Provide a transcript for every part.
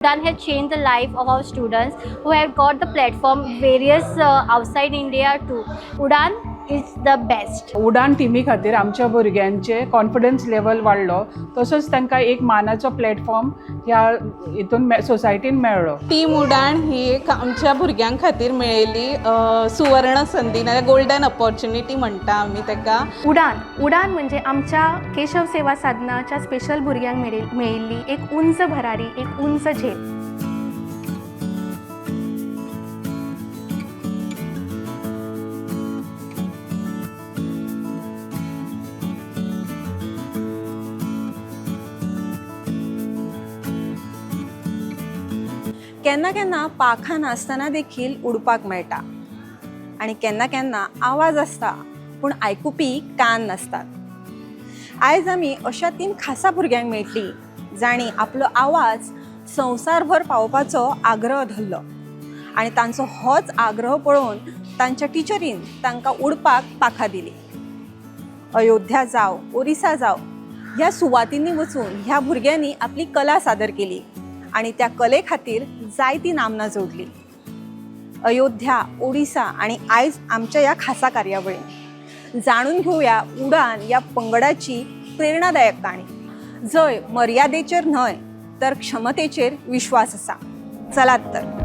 Udan has changed the life of our students who have got the platform various outside India too. Udan is the best. उडान टिमी खातीर आमच्या भुरग्यांचे confidence level वाडलो, तसोच तांकां एक मानाचो प्लॅटफॉर्म ह्या हितून सोसायटीन मेळ्ळो. टीम उडाण ही एक आमच्या भुरग्यां खातीर मेळिल्ली सुवर्ण संधी ना गोल्डन अपॉर्च्युनिटी म्हणटा आमी ताका. उडान म्हणजे आमच्या केशव सेवा साधनाच्या स्पेशल भुरग्यांक मेळिल्ली एक उंच भरारी, एक उंच झेप. केन्ना केन्ना पाखां नासतना देखील उडपाक मेळटा आनी केन्ना केन्ना आवाज आसता पूण आयकुपी कान नासतात. आयज आमी अशा 3 खासा भुरग्यांक मेळटली जाणी आपलो आवाज संवसारभर पावोवपाचो आग्रह धरलो आनी तांचो होच आग्रह पळोवन तांच्या टिचरीन तांकां उडपाक पाखां दिली. अयोध्या जावं, ओरिसा जावं ह्या सुवातींनी वचून ह्या भुरग्यांनी आपली कला सादर केली आणि त्या कले खातीर जायती नामना जोडली. अयोध्या, ओडिसा आणि आयज आमच्या ह्या खासा कार्यावळीन जाणून घेवया उडान ह्या पंगडाची प्रेरणादायक काणी, जंय मर्यादेचेर न्हय तर क्षमतेचेर विश्वास आसा. चलात तर.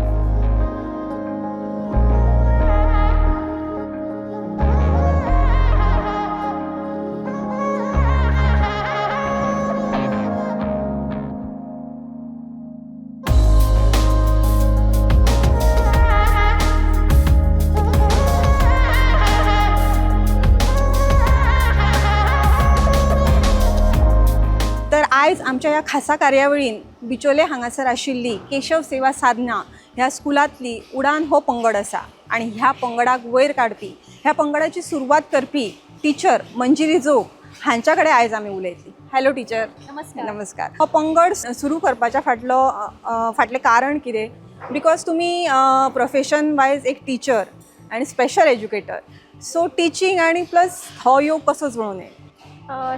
आयज आमच्या ह्या खासा कार्यावळीन बिचोले हांगासर आशिल्ली केशव सेवा साधना ह्या स्कुलांतली उडान हो पंगड आसा आणि ह्या पंगडाक वयर काडपी, ह्या पंगडाची सुरवात करपी टीचर मंजिरी जोग हांच्या कडेन आयज आमी उलयतली. Hello teacher. नमस्कार. नमस्कार. हो पंगड सुरू करपाच्या फाटलें कारण कितें? बिकॉज तुमी प्रोफेशन वायज एक टीचर आणि स्पेशल एज्युकेटर, सो टीचिंग आणि प्लस हो योग कसो जुळून येयलो?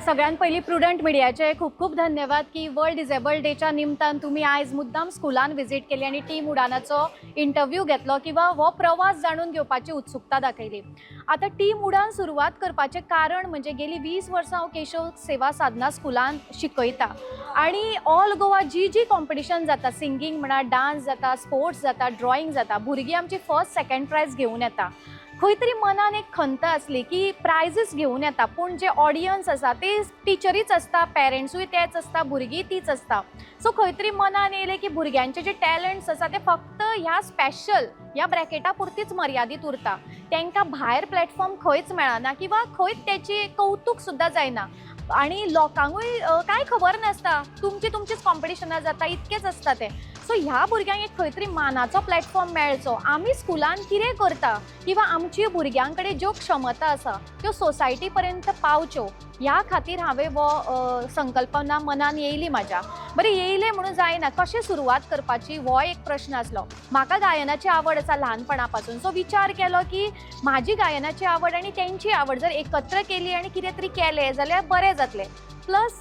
सगळ्यात पहिली प्रुडंट मिडियाचे खूप खूप धन्यवाद की वर्ल्ड डिसेबल्ड डेच्या निमतान तुम्ही आयज मुद्दाम स्कुलान विजीट केली आणि टीम उडानाचो इंटरव्यू घेतलो किंवा हो प्रवास जाणून घेवपाची उत्सुकता दाखयली. आता टीम उडान सुरवात करपाचें कारण म्हणजे गेली 20 वर्सां हांव केशव सेवा साधना स्कुलान शिकयता आणि ऑल गोवा जी कॉम्पिटिशन जाता, सिंगींग म्हणा, डान्स जाता, स्पोर्ट्स जाता, ड्रॉइंग जाता, भुरगीं आमची फर्स्ट सेकंड प्रायज घेऊन येता. खंय तरी मनान एक खंत आसली की प्रायजीस घेऊन येता पूण जे ऑडियन्स आसा ते टिचरीच आसता, पेरेंट्सूय तेच आसता, भुरगीं तीच आसता. सो खंय तरी मनान येयलें की भुरग्यांचे जे टॅलंट्स आसा ते फक्त ह्या स्पेशल ह्या ब्रॅकेटा पुरतीच मर्यादीत उरता. तांकां भायर प्लॅटफॉर्म खंयच मेळना किंवा खंयच त्याची कौतुक सुद्दां जायना आणि लोकांकूय कांय खबर नासता. तुमचीच कॉम्पिटिशनां जाता, इतकेच आसता ते. सो ह्या भुरग्यांक एक खंय तरी मानाचो प्लॅटफॉर्म मेळचो. आमी स्कुलान कितें करता किंवा आमची भुरग्यां कडेन ज्यो क्षमता आसा त्यो सोसायटी पर्यंत पावच्यो ह्या खातीर हांवें वो संकल्पना मनान येयली म्हाज्या. बरें येयलें म्हणून जायना, कशें सुरवात करपाची हो एक प्रश्न आसलो. म्हाका गायनाची आवड आसा ल्हानपणा पासून, सो विचार केलो की म्हाजी गायनाची आवड आनी तेंची आवड जर एकत्र केली आनी कितें तरी केलें जाल्यार बरें जातलें. प्लस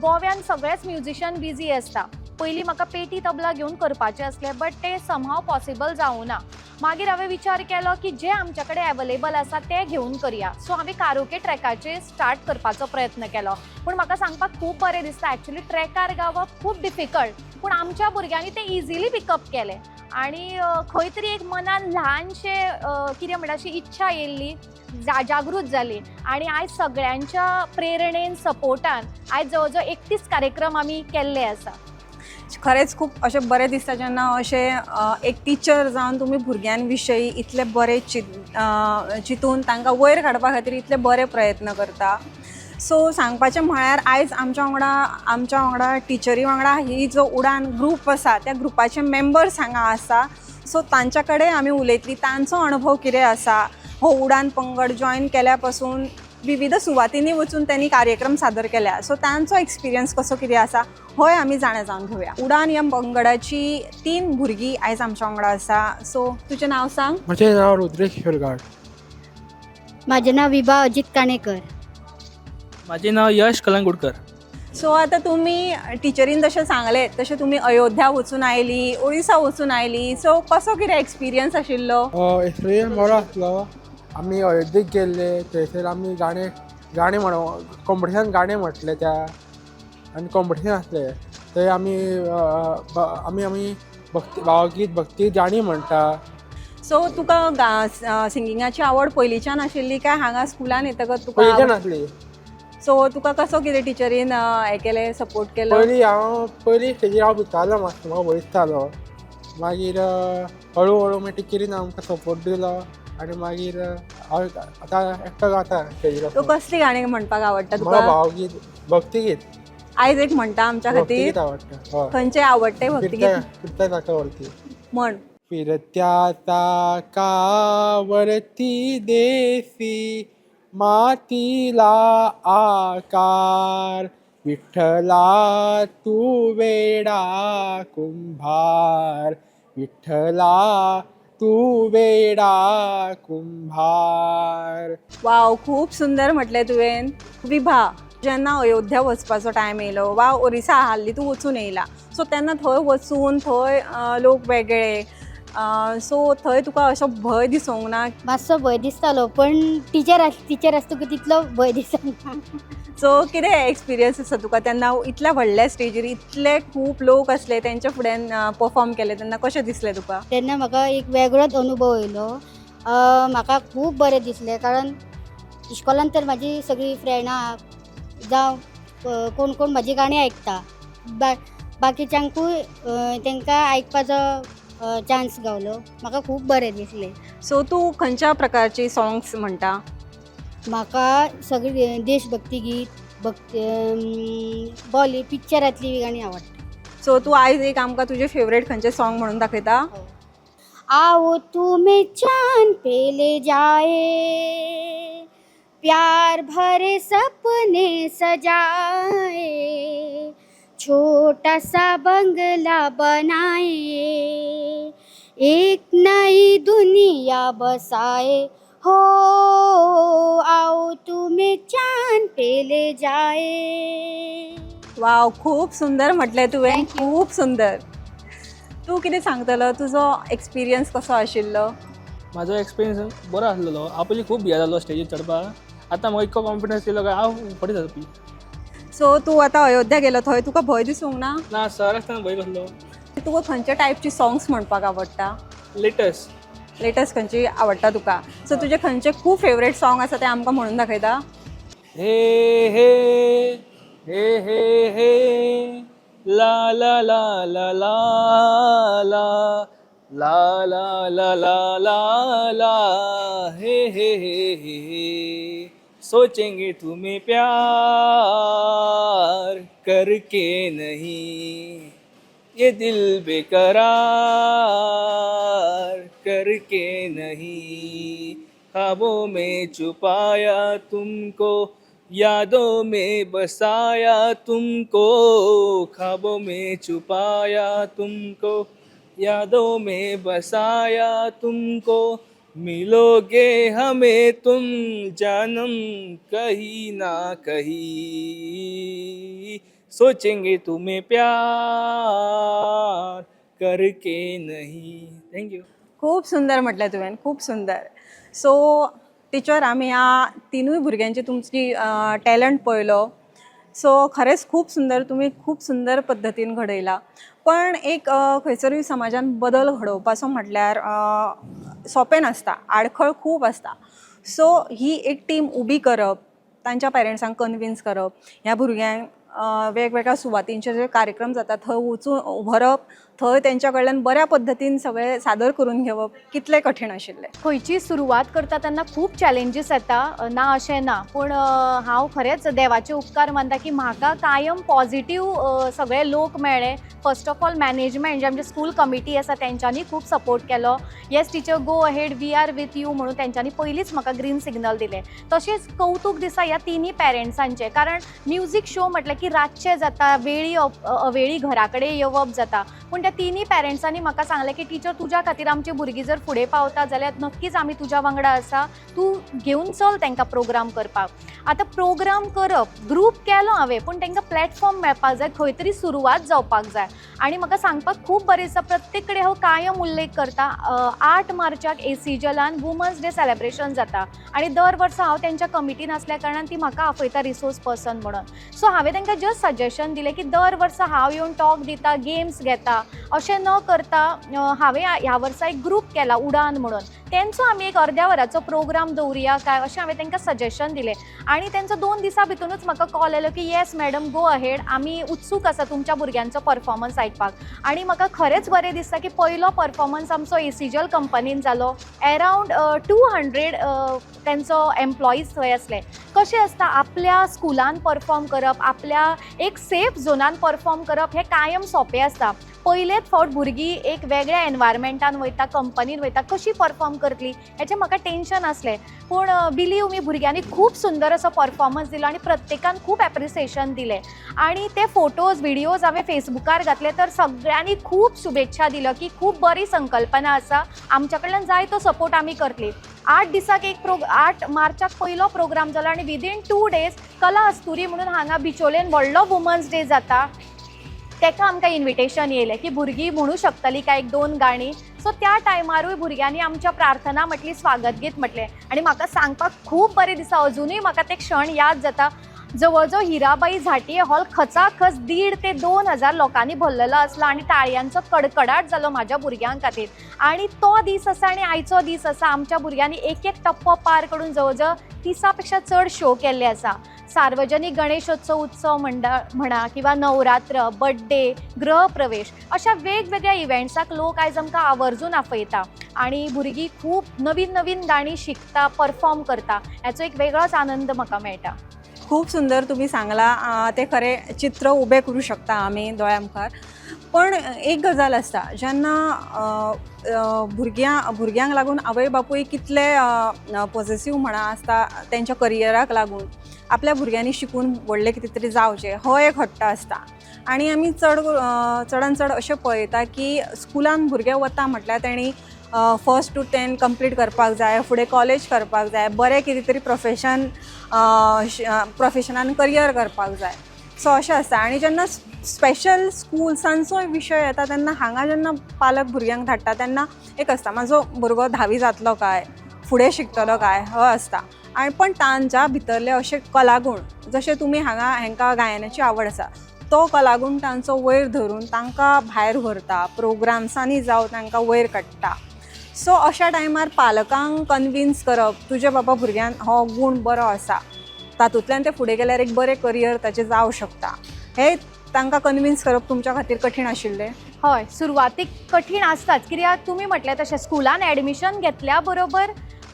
गोव्यान सगळेच म्युझिशियन बिजी आसता. पयलीं म्हाका पेटी तबला घेवन करपाचें आसलें बट तें समहाव पॉसिबल जावना. मागीर हांवें विचार केलो की जे आमच्या कडेन अवेलेबल आसा तें घेवन करया. सो हांवें कारोके ट्रॅकाचेर स्टार्ट करपाचो प्रयत्न केलो. पूण म्हाका सांगपाक खूब बरें दिसता, एक्चुली ट्रॅकार गावप खूब डिफिकल्ट, पूण आमच्या भुरग्यांनी तें इजिली पिकअप केलें आनी खंय तरी एक मनान ल्हानशें कितें म्हणटा अशी इच्छा येयल्ली, जागृत जाली आनी आयज सगळ्यांच्या प्रेरणेन, सपोर्टान आयज जवळ जवळ 31 कार्यक्रम आमी केल्ले आसा. खरेंच खूब अशें बरें दिसता जेन्ना अशें एक टीचर जावन तुमी भुरग्यां विशयी इतले बरे चिंतून तांकां वयर काडपा खातीर इतले बरे प्रयत्न करता. सो सांगपाचें म्हळ्यार आयज आमच्या वांगडा टिचरी वांगडा ही जो उडान ग्रूप आसा त्या ग्रुपाचे मेंबर्स हांगा आसा. सो तांच्या कडेन आमी उलयतली, तांचो अणभव कितें आसा, हो उडान पंगड जॉयन केल्या पासून विविध सुवातींनी वचून त्यांनी कार्यक्रम सादर केल्या, सो तांचो एक्सपिरियन्स कसो कितें आसा होय आमी जाणा जावन घेवया. उडान ह्या पंगडाची 3 भुरगीं आयज आमच्या वांगडा आसा. सो तुजें नांव सांग. म्हजें नांव रुद्रेश हिरगाड. माझे नाव विभा अजित काणेकर. माझे नाव यश कलंगुडकर. सो आता तुम्ही टिचरीन जशें सांगलें तशें तुमी अयोध्या वचून आयली, ओडिसा वचून आयली, सो कसो कितें एक्सपिरियन्स आशिल्लो? एक्सपिरियन्स बरो आसलो. आमी अयोध्येक गेल्ले, थंयसर आमी गाणे कॉम्पिटिशन गाणे म्हटले त्या, आनी कॉम्पिटिशन आसलें थंय आमी भावगीत भक्ती गाणी म्हणटा. सो तुका सिंगिंगाची आवड पयलींच्यान आशिल्ली काय हांगा स्कुलान येतकच पयलींच्यान तुका? आसली. सो तुका कसो कितें टिचरीन हें केलें, सपोर्ट केलो? पयलीं स्टेजीर हांव भितालो मातसो, म्हाका भंय दिसतालो. मागीर हळू हळू मागीर टिचरीन आमकां सपोर्ट दिलो आनी मागीर हांव आतां एकटो गाता स्टेजीर. तो कसली गाणी म्हणपाक आवडटा म्हाका तुका? भावगीत भक्तिगीत आयज एक म्हणटा आमच्या खातीर. भक्तिगीत आवडटा. हय, खंयचें आवडटें भक्तिगीत फिरता ताकावरती. म्हण. फिरत्या ताकावरती देसी मातीला आकार, विठ्ठला तू वेडा कुंभार, विठ्ठला तू वेडा कुंभार. वाव, खूप सुंदर म्हटलें तुवें. विभा, जेन्ना अयोध्या वचपाचो टायम येयलो वा ओरिसा हाल्ली तूं वचून येयला, सो तेन्ना थंय वचून थंय लोक वेगळे, सो थंय तुका असो भंय दिसूंक ना? मातसो भंय दिसतालो, पण टिचर आसतकच तितलो भंय दिसना. सो कितें एक्सपिरियन्स आसा तुका तेन्ना इतल्या व्हडल्या स्टेजीर इतले खूब लोक असले, तेंच्या फुड्यान परफॉर्म केलें तेन्ना कशें दिसलें तुका? तेन्ना म्हाका एक वेगळोच अनुभव येयलो. म्हाका खूब बरें दिसलें, कारण इश्कोलान तर म्हाजी सगळीं फ्रेंडां जावं कोण कोण म्हाजी गाणी आयकता, बाकीच्यांकूय तांकां आयकपाचो चान्स गावलो. म्हाका खूब बरें दिसलें. सो तूं खंयच्या प्रकारची सॉंग्स म्हणटा? म्हाका सगळी देशभक्ती गीत, पिक्चरांतली गाणी आवडटा. सो तूं आयज एक आमकां तुजें फेवरेट खंयचें सॉंग म्हणून दाखयता? आओ तुम्हें चांद पे ले जाए, प्यार भरे सपने सजाए, छोटा सा बंगला बनाए, एक नई दुनिया बसाए, हो आओ तुम्हें चांद पे ले जाए. वाव, खूप सुंदर म्हटलें तुवें, खूप सुंदर. तूं कितें सांगतलो? तुजो एक्सपिरियन्स कसो आशिल्लो? म्हाजो एक्सपिरियन्स बरो आसलेलो. हांव पयलीं खूब भियेतालो जालो स्टेजीर चडपाक. आतां म्हाका इतको कॉन्फिडन्स येयलो काय हांव फटी जातली. सो तूं आतां अयोध्या गेलो, थंय तुका भंय दिसूंक ना? ना, सर आसतना भंय कसलो. तुका खंयच्या टायपची सॉंग्स म्हणपाक आवडटा? लेटस्ट खंयची आवडटा तुका? सो तुजे खंयचे खूब फेवरेट सॉंग आसा ते आमकां म्हणून दाखयता? हे हे हे हे हे ला ला ला ला ला ला ला ला ला ला ला ला हे हे हे हे सोचेंगे तुम्हें प्यार करके नहीं, ये दिल बेकरार करके नहीं, ख्वाबों में छुपाया तुमको, यादों में बसाया तुमको, ख्वाबों में छुपाया तुमको, यादों में बसाया तुमको, मिलोगे हमें तुम जानम कहीं ना कहीं, सोचेंगे तुम्हें प्यार करके नहीं. थँक्यू. खूप सुंदर म्हटलें तुवें, खूप सुंदर. सो टिचर, आमी ह्या तिनूय भुरग्यांची तुमची टॅलंट पळयलो. सो खरेंच खूप सुंदर, तुमी खूप सुंदर पद्दतीन घडयला. पण एक खंयसरूय समाजान बदल घडोवपाचो म्हटल्यार सोंपें नासता, आडखळ खूब आसता. सो ही एक टीम उबी करप, तांच्या पेरंट्सांक कन्विन्स करप, ह्या भुरग्यांक वेगवेगळ्या सुवातींचे जे कार्यक्रम जाता थंय वचून व्हरप, थंय तेंच्या कडल्यान बऱ्या पद्दतीन सगळें सादर करून घेवप, कितलें कठीण आशिल्लें. खंयची सुरवात करता तेन्ना खूब चॅलेंजीस येता, ना अशें ना. पूण हांव खरेंच देवाचे उपकार मानता की म्हाका कायम पॉझिटीव सगळे लोक मेळ्ळे. फर्स्ट ऑफ ऑल मॅनेजमेंट, जे आमचे स्कूल कमिटी आसा तेंच्यांनी खूब सपोर्ट केलो. Yes teacher, go ahead, we are with you म्हणून तेंच्यांनी पयलींच म्हाका ग्रीन सिग्नल दिलें. तशेंच कौतूक दिसा ह्या तिनी पेरंट्सांचें, कारण म्युजीक शो म्हटल्यार की रातचे जाता, वेळी अवेळी घरा कडेन येवप जाता. पूण त्या तिनी पेरेंट्सांनी म्हाका सांगलें की टिचर तुज्या खातीर आमची भुरगीं जर फुडें पावता जाल्यार नक्कीच आमी तुज्या वांगडा आसा, तूं घेवन चल तांकां प्रोग्राम करपाक. आतां प्रोग्राम करप ग्रूप केलो हांवें, पूण तांकां प्लॅटफॉर्म मेळपाक जाय, खंय तरी सुरवात जावपाक जाय. आनी म्हाका सांगपाक खूब बरें दिसता, प्रत्येक कडेन हांव कायम उल्लेख करता, 8 मार्चाक एसीजलान वुमन्स डे सेलेब्रेशन जाता आनी दर वर्सा हांव तेंच्या कमिटीन आसल्या कारणान ती म्हाका आपयता रिसोर्स पर्सन म्हणून. सो हांवें तांकां जस्ट सजेशन दिलें की दर वर्सा हांव येवन टॉक दिता, गेम्स घेता, अशें न करता हांवें ह्या वर्सा एक ग्रूप केला उडान म्हणून, तेंचो आमी एक अर्द्या वराचो प्रोग्राम दवरुया काय अशें हांवें तांकां सजेशन दिलें. आनी तेंचो 2 दिसां भितरूनच म्हाका कॉल आयलो की येस मॅडम गो अहेड, आमी उत्सूक आसा तुमच्या भुरग्यांचो परफॉर्मन्स आयकपाक. आनी म्हाका खरेंच बरें दिसता की पयलो परफॉर्मन्स आमचो एसीजल कंपनीन जालो. अरावंड 200 तेंचो एम्प्लॉईज थंय आसले. कशें आसता आपल्या स्कुलान परफॉर्म करप, आपल्या एक सेफ झोनान परफॉर्म करप हें कायम सोंपें आसता. पयलेच फावट भुरगीं एक वेगळ्या एनवायरमेंटान वयता, कंपनीन वयता, कशी परफॉर्म करतली हेचें म्हाका टेन्शन आसलें. पूण बिलीव मी भुरग्यांनी खूब सुंदर असो परफॉर्मन्स दिलो आनी प्रत्येकान खूब एप्रिसिएशन दिलें. आनी ते फोटोज व्हिडियोज हांवें फेसबुकार घातले तर सगळ्यांनी खूब शुभेच्छा दिलो की खूब बरी संकल्पना आसा, आमच्या कडल्यान जाय तो सपोर्ट आमी करतली. 8 दिसाक 8 मार्चाक पयलो प्रोग्राम जालो आनी विदीन 2 डेज कला अस्तुरी म्हणून हांगा बिचोलेन व्हडलो वुमन्स डे जाता, तेका आमकां इन्विटेशन येयलें की भुरगीं म्हणू शकतलीं काय 1-2 गाणी. सो त्या टायमारूय भुरग्यांनी आमच्या प्रार्थना म्हटली, स्वागत गीत म्हटलें आनी म्हाका सांगपाक खूब बरें दिसता. अजुनूय म्हाका ते क्षण याद जाता. जवळ जवळ हिराबाई झांटये हॉल खचाखच 1,500 ते 2,000 लोकांनी भरलेलो आसलो आनी ताळयांचो कडकडाट जालो म्हाज्या भुरग्यां खातीर. आनी तो दीस आसा आनी आयचो दीस आसा, आमच्या भुरग्यांनी एक टप्पो पार करून जवळ जवळ 30 पेक्षा चड शो केल्ले आसा. सार्वजनीक गणेशोत्सव उत्सव म्हणा किंवा नवरात्र, बर्थडे, गृहप्रवेश अशा वेगवेगळ्या इव्हेंट्साक लोक आयज आमकां आवर्जून आपयता आनी भुरगीं खूब नवीन नवीन गाणी शिकता, परफॉर्म करता, हाचो एक वेगळोच आनंद म्हाका मेळटा. खूप सुंदर तुम्ही सांगला, ते खरे चित्र उबें करूं शकता आमी दोळ्या मुखार. पण एक गजाल आसता, जेन्ना भुरग्यांक लागून आवय बापूय कितले पॉझिटिव्ह म्हणा आसता तेंच्या करियराक लागून आपल्या भुरग्यांनी शिकून व्हडलें कितें तरी जावचें हो एक हट्ट आसता. आनी आमी चडान चड अशें पळयता की स्कुलान भुरगे वता म्हटल्यार तेणी 1st to 10 कंप्लीट करपाक जाय, फुडें कॉलेज करपाक जाय, बरें कितें तरी प्रोफेशनान करियर करपाक जाय. सो अशें आसता. आनी जेन्ना स्पेशल स्कुल्सांचो विशय येता तेन्ना हांगा जेन्ना पालक भुरग्यांक धाडटा तेन्ना एक आसता, म्हाजो भुरगो 10वी जातलो काय, फुडें शिकतलो काय, हो आसता. आनी पण तांच्या भितरले अशे कलागूण, जशे तुमी हांगा हांकां गायनाची आवड आसा, तो कलागूण तांचो वयर धरून तांकां भायर व्हरता, प्रोग्राम्सांनी जावं तांकां वयर काडटा. सो अशा टायमार पालकांक कन्विन्स करप, तुज्या बाबा भुरग्यान हो गूण बरो आसा, तातूंतल्यान ते फुडें गेल्यार एक बरें करियर ताचें जावं शकता, हे तांकां कन्विन्स करप तुमच्या खातीर कठीण आशिल्लें? हय, सुरवातीक कठीण आसताच, कित्याक तुमी म्हटलें तशें स्कुलान एडमिशन घेतल्या बरोबर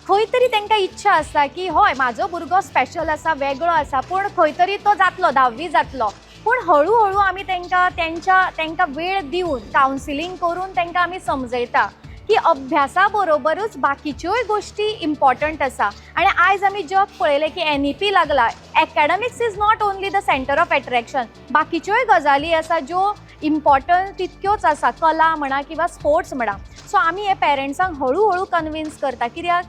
खंय तरी तांकां इच्छा आसता की हय म्हाजो भुरगो स्पेशल आसा, वेगळो आसा, पूण खंय तरी तो जातलो, 10वी जातलो. पूण हळू आमी तांकां वेळ दिवन कावन्सिलींग करून तांकां आमी समजयता की अभ्यासा बरोबरूच बाकीच्योय गोश्टी इम्पॉर्टंट आसा. आनी आयज आमी जग पळयलें की NEP लागला, academics is not only the centre of attraction, बाकीच्योय गजाली आसा ज्यो इम्पॉर्टंट तितक्योच आसा, कला म्हणा किंवा स्पोर्ट्स म्हणा. सो आमी हे पेरंट्सांक हळू कन्विन्स करता, कित्याक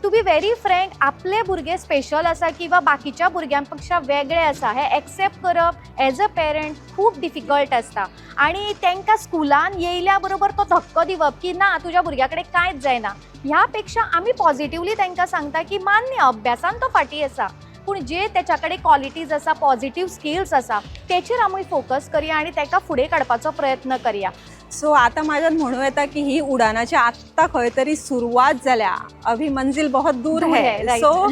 टू बी व्हेरी फ्रँक आपले भुरगे स्पेशल आसा किंवा बाकीच्या भुरग्यां पेक्षा वेगळे आसा हें एक्सेप्ट करप एज अ पेरंट खूब डिफिकल्ट आसता. आनी तांकां स्कुलान येयल्या बरोबर तो धक्को दिवप की ना तुज्या भुरग्या कडेन कांयच जायना, ह्या पेक्षा आमी पॉझिटिव्हली तांकां सांगता की मान्य अभ्यासान तो फाटी आसा, पूण जे तेच्या कडेन क्वॉलिटीज आसा, पॉझिटिव्ह स्किल्स आसा, तेचेर आमी फोकस करया आनी ताका फुडें काडपाचो प्रयत्न करया. सो आता माझ्यात म्हणू येता की ही उडानाची आत्ता खंय तरी सुरवात जाल्या, अभी मंजिल बहुत दूर है. सो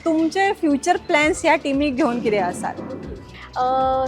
तुमचे फ्युचर प्लॅन्स ह्या टीमीक घेवन कितें आसात?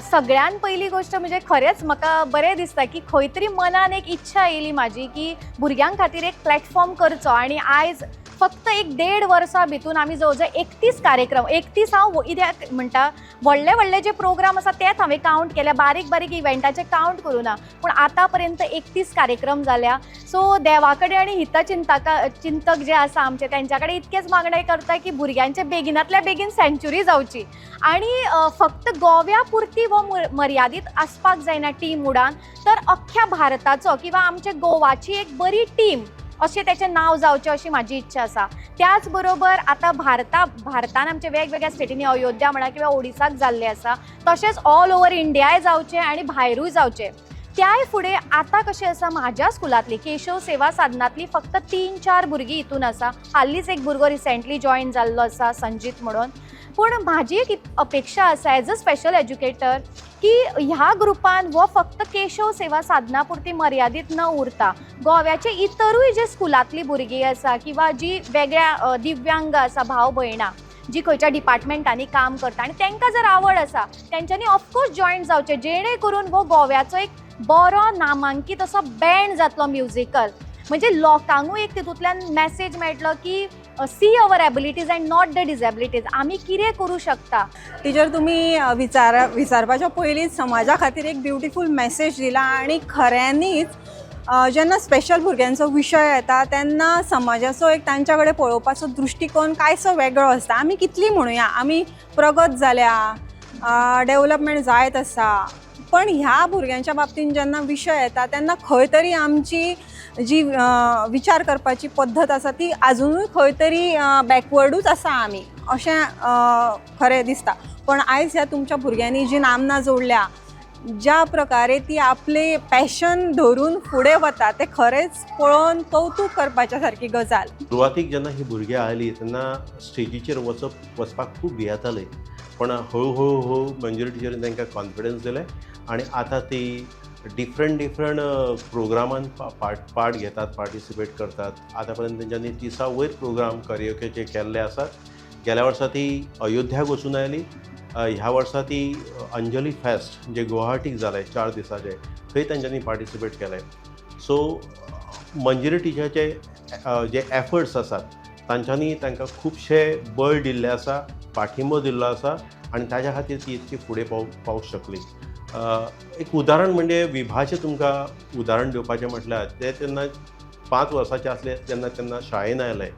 सगळ्यान पयली गोष्ट म्हणजे खरेंच म्हाका बरें दिसता की खंय तरी मनान एक इच्छा येयली म्हाजी की भुरग्यां खातीर एक प्लॅटफॉर्म करचो. आनी आयज फक्त 1.5 वर्सां भितून आमी जवळ 31 कार्यक्रम 31 हांव कित्याक म्हणटा व्हडले जे प्रोग्राम आसा तेच हांवें कावंट केल्या, बारीक बारीक इव्हेंटाचे कावंट करूना, पूण आतां पर्यंत 31 कार्यक्रम जाल्या. सो देवा कडेन आनी चिंतक जे आसा आमचे तेंच्या कडेन इतकेच मागणे करता की भुरग्यांचे बेगिनांतल्या बेगीन सेंच्युरी जावची आनी फक्त गोव्या पुरती वो मर्यादीत आसपाक जायना टीम उडान, तर अख्ख्या भारताचो किंवा आमच्या गोवाची एक बरी टीम अशें तेचें नांव जावचें अशी म्हाजी इच्छा आसा. त्याच बरोबर आतां भारतान आमच्या वेगवेगळ्या स्टेटींनी अयोध्या म्हणा किंवा ओडिसाक जाल्लें आसा, तशेंच ऑल ओवर इंडियाय जावचें आनी भायरूय जावचें. त्याय फुडें आतां कशें आसा, म्हाज्या स्कुलांतली केशव सेवा साधनांतली फक्त 3-4 भुरगीं हितून आसा. हालींच एक भुरगो रिसेंटली जॉयन जाल्लो आसा संजीत म्हणून. पूण म्हाजी एक अपेक्षा आसा एज अ स्पेशल एज्युकेटर की ह्या ग्रुपान वो फक्त केशव सेवा साधना पुरती मर्यादीत न उरता, गोव्याचे इतरूय जे स्कुलांतली भुरगीं आसा किंवा जी वेगळ्या दिव्यांग आसा भाव भयणां जी खंयच्या डिपार्टमेंटांनी काम करता आनी तांकां जर आवड आसा तेंच्यांनी ऑफकोर्स जॉयन जावचें, जेणे करून वो गोव्याचो एक बरो नामांकीत असो बँड जातलो म्युजिकल. म्हणजे लोकांकूय एक तितूंतल्यान मॅसेज मेळटलो की see our abilities and not the disabilities, आमी कितें करूं शकता. टिचर तुमी विचारपाच्या पयलींच समाजा खातीर एक ब्युटिफूल मॅसेज दिला आनी खऱ्यांनीच जेन्ना स्पेशल भुरग्यांचो विशय येता तेन्ना समाजाचो एक तांच्या कडेन पळोवपाचो दृश्टिकोन कांयसो वेगळो आसता. आमी कितली म्हणुया आमी प्रगत जाल्या, डेव्हलपमेंट जायत आसा, पण ह्या भुरग्यांच्या बाबतींत जेन्ना विशय येता तेन्ना खंय तरी आमची जी विचार करपाची पद्दत आसा ती आजुनूय खंय तरी बॅकवर्डूच आसा आमी अशें खरें दिसता. पण आयज ह्या तुमच्या भुरग्यांनी जी नामना जोडल्या, ज्या प्रकारे ती आपले पॅशन धरून फुडें वता ते खरेंच पळोवन कौतूक करपाच्या सारकी गजाल. सुरवातीक जेन्ना ही भुरगीं आयलीं तेन्ना स्टेजीचेर वचपाक खूब भियेतालीं, पण हळू मंजुरी टिचरीन तांकां कॉन्फिडन्स दिलें आनी आतां ती डिफरंट प्रोग्रामान पार्ट घेतात, पार्टिसिपेट करतात. आतां पर्यंत तेंच्यांनी 30 वयर प्रोग्राम करिओकेचे केल्ले आसात. गेल्या वर्सा ती अयोध्याक वचून आयली, ह्या वर्सा ती अंजली फेस्ट जे गुवाहाटीक जालें 4 दिसाचें थंय तेंच्यांनी पार्टिसिपेट केलें. सो मंजिरी टिचराचे जे एफर्ट्स आसात तांच्यांनी तांकां खुबशे बळ दिल्लें आसा, पाठिंबो दिल्लो आसा आनी ताच्या खातीर ती इतकी फुडें पावूंक शकली. एक उदाहरण म्हणजे विभाचें तुमकां उदाहरण दिवपाचें म्हटल्यार ते तेन्ना 5 वर्साचे आसले तेन्ना शाळेन आयले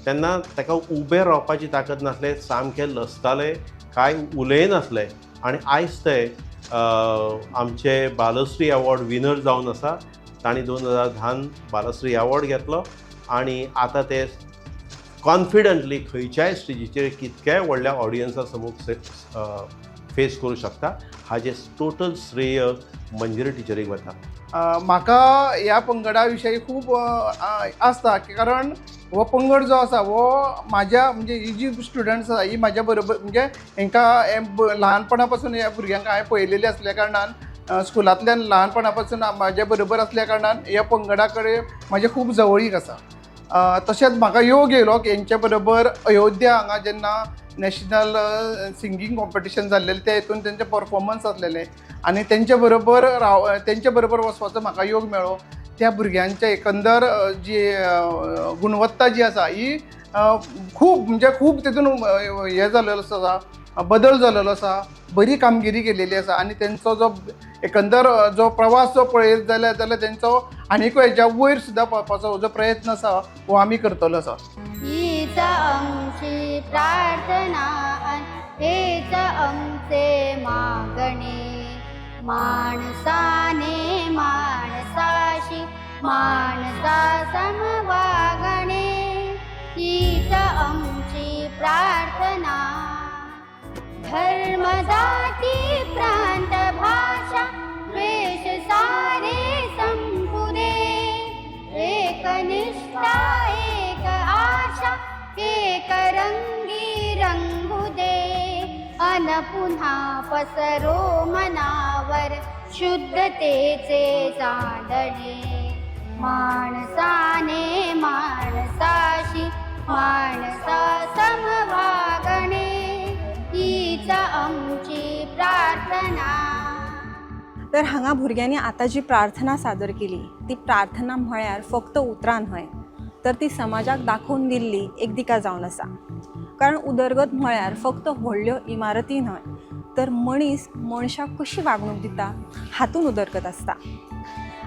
तेन्ना ताका उबें रावपाची ताकद नासले, सामकें लजताले, कांय उलयनासले आनी आयज ते आमचे बालश्री अवॉर्ड विनर जावन आसा. तांणी 2010 बालश्री अवॉर्ड घेतलो आनी आतां ते कॉन्फिडंटली खंयच्याय स्टेजीचेर कितक्याय व्हडल्या ऑडियन्सा समोर फेस करूं शकता. हाजें टोटल श्रेय मंजिरी टिचरीक वता. म्हाका ह्या पंगडा विशयी खूब आसता, कारण हो पंगड जो आसा हो म्हाज्या म्हणजे ही जी स्टुडंट्स आसा ही म्हाज्या बरोबर म्हणजे हांकां ल्हानपणा पासून ह्या भुरग्यांक हांवें पळयलेली आसल्या कारणान स्कुलांतल्यान ल्हानपणा पासून म्हाज्या बरोबर आसल्या कारणान ह्या पंगडा कडेन म्हाजें खूब जवळीक आसा. तशेंच म्हाका योग येयलो की हेंच्या बरोबर अयोध्या हांगा जेन्ना नॅशनल सिंगींग कॉम्पिटिशन जाल्लेलें त्या हितून तेंचे परफॉर्मन्स आसलेले आनी तेंचे बरोबर वचपाचो म्हाका योग मेळ्ळो. त्या भुरग्यांचे एकंदर जी गुणवत्ता जी आसा ही खूब तितून हे जाल्लेलो आसा, बदल जाल्लेलो आसा, बरी कामगिरी केलेली आसा आनी तेंचो जो एकंदर जो प्रवास जो पळयत जाल्यार तेंचो आनीकूय हेच्या वयर सुद्दां पावपाचो जो प्रयत्न आसा हो आमी करतलो आसा. हीच आमची प्रार्थना हेच आमचे मागणे, माणसाने माणसाशी माणसा समवागणे. हीच आमची प्रार्थना. धर्म जाती प्रांत भाषा द्वेष सारे संपुदे. एकनिष्ठा एक आशा एक रंगी रंगू दे. अन पुन्हा पसरो मनावर शुद्धतेचे चांदणे. माणसाने माणसाशी माणसा समवागणे. हीच आमची प्रार्थना. तर हांगा भुरग्यांनी आतां जी प्रार्थना सादर केली ती प्रार्थना म्हळ्यार फक्त उतरां न्हय, तर ती समाजाक दाखोवन दिल्ली एक दिका जावन आसा. कारण उदरगत म्हळ्यार फक्त व्हडल्यो इमारती न्हय, तर मनीस मनशाक कशी वागणूक दिता हातून उदरगत आसता.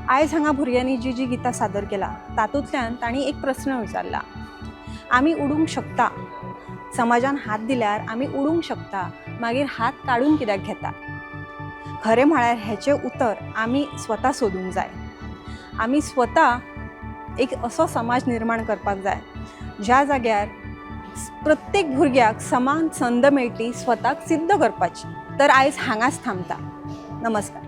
आयज हांगा भुरग्यांनी जी जी गितां सादर केला तातूंतल्यान तांणी एक प्रस्न विचारला. आमी उडूंक शकता, समाजान हात दिल्यार आमी उडूंक शकता, मागीर हात काडून कित्याक घेता? खरें म्हळ्यार हेचें उतर आमी स्वता सोदूंक जाय. आमी स्वता एक असो समाज निर्माण करपाक जाय ज्या जाग्यार प्रत्येक भुरग्याक समान संद मेळटी स्वताक सिद्ध करपाची. तर आयज हांगाच थांबता. नमस्कार.